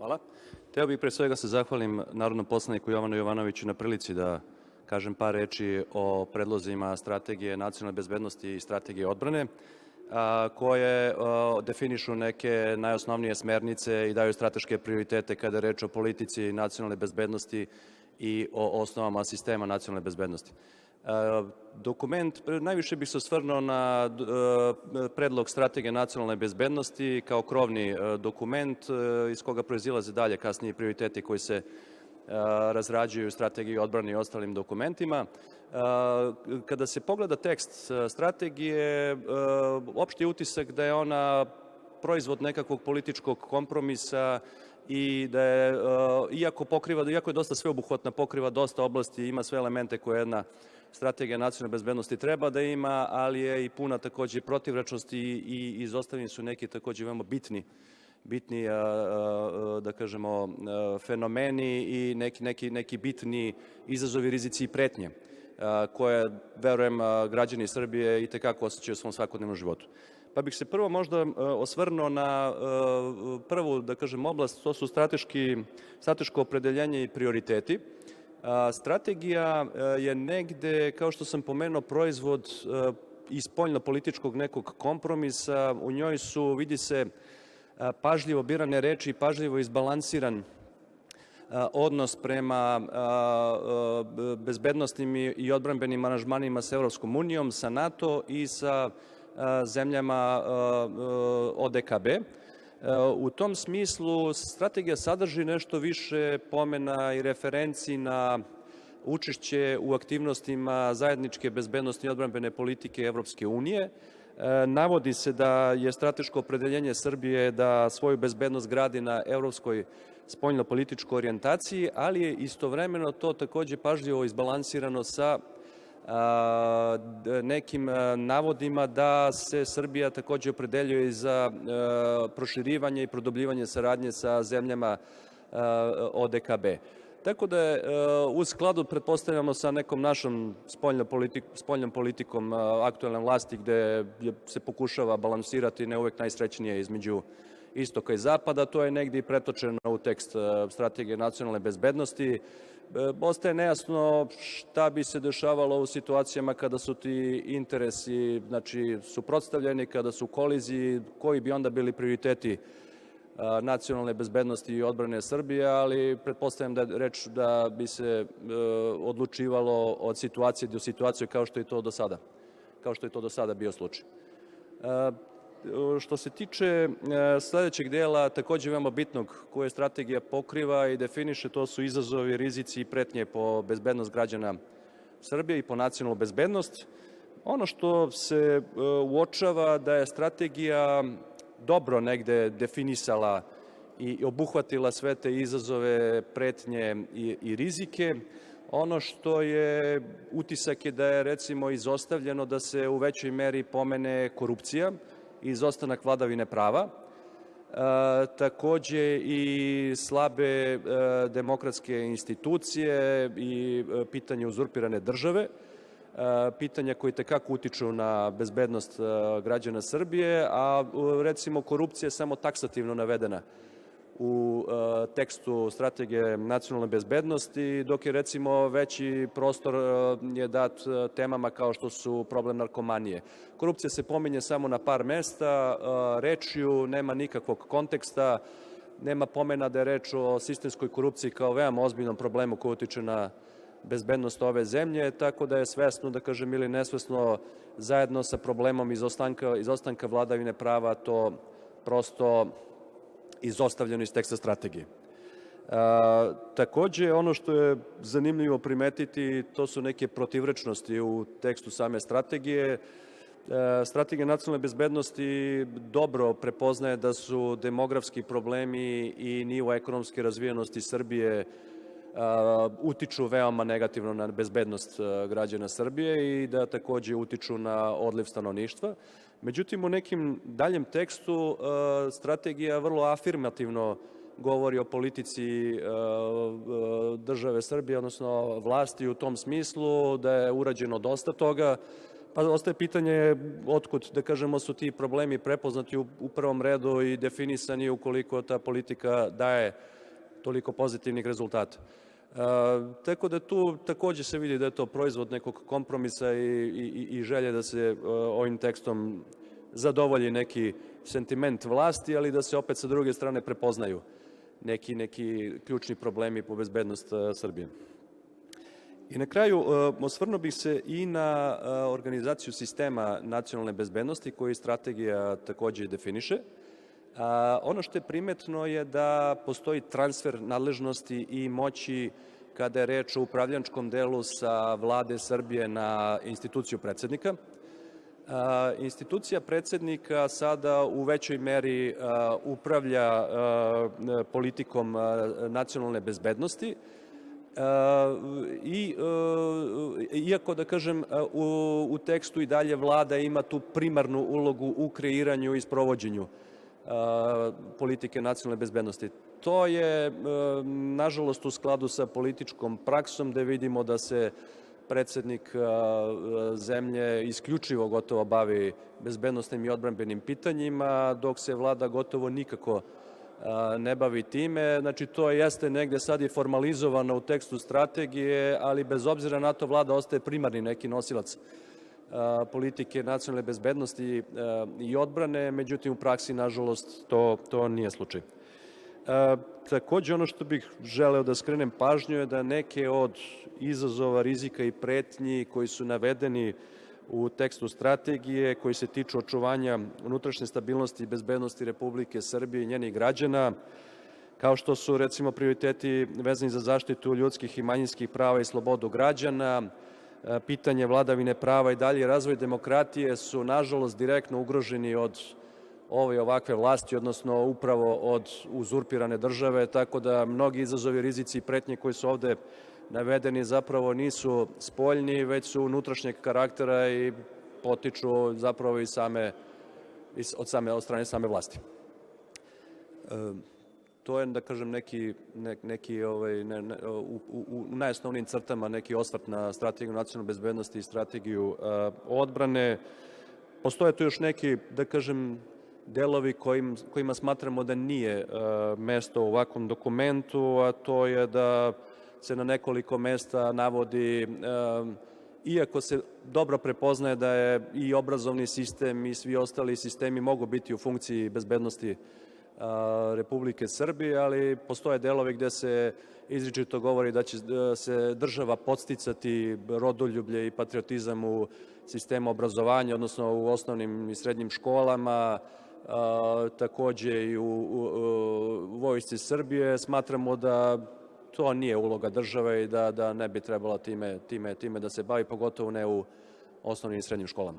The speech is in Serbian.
Hvala. Hteo bih pre svega se zahvalim narodnom poslaniku Jovanu Jovanoviću na prilici da kažem par reči o predlozima strategije nacionalne bezbednosti i strategije odbrane, koje definišu neke najosnovnije smernice i daju strateške prioritete kada je reč o politici nacionalne bezbednosti i o osnovama sistema nacionalne bezbednosti. Dokument, najviše bih se osvrnuo na predlog strategije nacionalne bezbednosti kao krovni dokument iz koga proizilaze dalje kasnije prioriteti koji se razrađuju strategiji odbrane i ostalim dokumentima. Kada se pogleda tekst strategije, opšti utisak da je ona proizvod nekakvog političkog kompromisa i da je, iako je dosta sveobuhvatna, pokriva dosta oblasti, ima sve elemente koje jedna strategija nacionalne bezbednosti treba da ima, ali je i puna takođe protivrečnosti i izostavljeni su neki takođe veoma bitni da kažemo, fenomeni i neki bitni izazovi, rizici i pretnje koje, verujem, građani Srbije i tekako osjećaju u svom svakodnevnom životu. Pa bih se prvo možda osvrnuo na prvu, da kažem, oblast, to su strateško opredeljenje i prioriteti. Strategija je negde, kao što sam pomenuo, proizvod iz spoljno-političkog nekog kompromisa. U njoj su, vidi se, pažljivo birane reči i pažljivo izbalansiran odnos prema bezbednosnim i odbrambenim aranžmanima sa Evropskom unijom, sa NATO i sa zemljama ODKB. U tom smislu strategija sadrži nešto više pomena i referenci na učešće u aktivnostima zajedničke bezbednosne i odbrambene politike Evropske unije. Navodi se da je strateško opredeljenje Srbije da svoju bezbednost gradi na evropskoj spoljno-političkoj orijentaciji, ali je istovremeno to takođe pažljivo izbalansirano sa nekim navodima da se Srbija takođe opredeljuje za proširivanje i produbljivanje saradnje sa zemljama ODKB. Tako da je u skladu, pretpostavljamo, sa nekom našom spoljnom politikom aktuelne vlasti, gde se pokušava balansirati ne uvek najsrećnije između istoka i zapada, to je negdje i pretočeno u tekst strategije nacionalne bezbednosti. Ostaje nejasno šta bi se dešavalo u situacijama kada su ti interesi suprotstavljeni, kada su u koliziji, koji bi onda bili prioriteti nacionalne bezbednosti i odbrane Srbije, ali pretpostavljam da je reč da bi se odlučivalo od situacije do situacije kao što je to do sada bio slučaj. Što se tiče sledećeg dela, takođe veoma bitnog, koje strategija pokriva i definiše, to su izazovi, rizici i pretnje po bezbednost građana Srbije i po nacionalnu bezbednost. Ono što se uočava da je strategija dobro negde definisala i obuhvatila sve te izazove, pretnje i rizike. Ono što je utisak je da je, recimo, izostavljeno da se u većoj meri pomene korupcija i izostanak vladavine prava. Takođe i slabe demokratske institucije i pitanje uzurpirane države, pitanja koji tekako utiču na bezbednost građana Srbije, a recimo korupcija je samo taksativno navedena u tekstu strategije nacionalne bezbednosti, dok je recimo veći prostor je dat temama kao što su problem narkomanije. Korupcija se pominje samo na par mesta, rečju, nema nikakvog konteksta, nema pomena da je reč o sistemskoj korupciji kao veoma ozbiljnom problemu koji utiče na bezbednost ove zemlje, tako da je svesno, da kažem, ili nesvesno, zajedno sa problemom izostanka vladavine prava, to prosto izostavljeno iz teksta strategije. Takođe, ono što je zanimljivo primetiti, to su neke protivrečnosti u tekstu same strategije. Strategija nacionalne bezbednosti dobro prepoznaje da su demografski problemi i nivo ekonomske razvijenosti Srbije utiču veoma negativno na bezbednost građana Srbije i da takođe utiču na odliv stanovništva. Međutim, u nekim daljem tekstu strategija vrlo afirmativno govori o politici države Srbije, odnosno vlasti u tom smislu, da je urađeno dosta toga, Pa ostaje pitanje otkud, da kažemo, su ti problemi prepoznati u prvom redu i definisani ukoliko ta politika daje toliko pozitivnih rezultata. Tako da tu takođe se vidi da je to proizvod nekog kompromisa i želje da se ovim tekstom zadovolji neki sentiment vlasti, ali da se opet sa druge strane prepoznaju neki ključni problemi po bezbednost Srbije. I na kraju osvrnuo bih se i na organizaciju sistema nacionalne bezbednosti koji strategija takođe definiše. Ono što je primetno je da postoji transfer nadležnosti i moći kada je reč o upravljačkom delu sa Vlade Srbije na instituciju predsednika. Institucija predsednika sada u većoj meri upravlja politikom nacionalne bezbednosti, iako, da kažem, u tekstu i dalje Vlada ima tu primarnu ulogu u kreiranju i sprovođenju politike nacionalne bezbednosti. To je, nažalost, u skladu sa političkom praksom, gde vidimo da se predsednik zemlje isključivo gotovo bavi bezbednosnim i odbrambenim pitanjima, dok se Vlada gotovo nikako ne bavi time. Znači, to jeste negde sad i formalizovano u tekstu strategije, ali bez obzira na to Vlada ostaje primarni neki nosilac politike nacionalne bezbednosti i odbrane, međutim u praksi, nažalost, to nije slučaj. Takođe, ono što bih želeo da skrenem pažnju je da neke od izazova, rizika i pretnji koji su navedeni u tekstu strategije, koji se tiču očuvanja unutrašnje stabilnosti i bezbednosti Republike Srbije i njenih građana, kao što su, recimo, prioriteti vezani za zaštitu ljudskih i manjinskih prava i slobodu građana, pitanje vladavine prava i dalje razvoj demokratije su, nažalost, direktno ugroženi od ove i ovakve vlasti, odnosno upravo od uzurpirane države, tako da mnogi izazovi, rizici i pretnje koji su ovde navedeni zapravo nisu spoljni, već su unutrašnjeg karaktera i potiču zapravo i od strane same vlasti. To je, da kažem, u najosnovnijim crtama neki osvrt na strategiju nacionalne bezbednosti i strategiju odbrane. Postoje tu još neki, da kažem, delovi kojima smatramo da nije mesto u ovakvom dokumentu, a to je da se na nekoliko mesta navodi, iako se dobro prepoznaje da je i obrazovni sistem i svi ostali sistemi mogu biti u funkciji bezbednosti Republike Srbije, ali postoje delovi gde se izričito govori da će se država podsticati rodoljublje i patriotizam u sistemu obrazovanja, odnosno u osnovnim i srednjim školama, takođe i u Vojsci Srbije. Smatramo da to nije uloga države i da ne bi trebala time da se bavi, pogotovo ne u osnovnim i srednjim školama.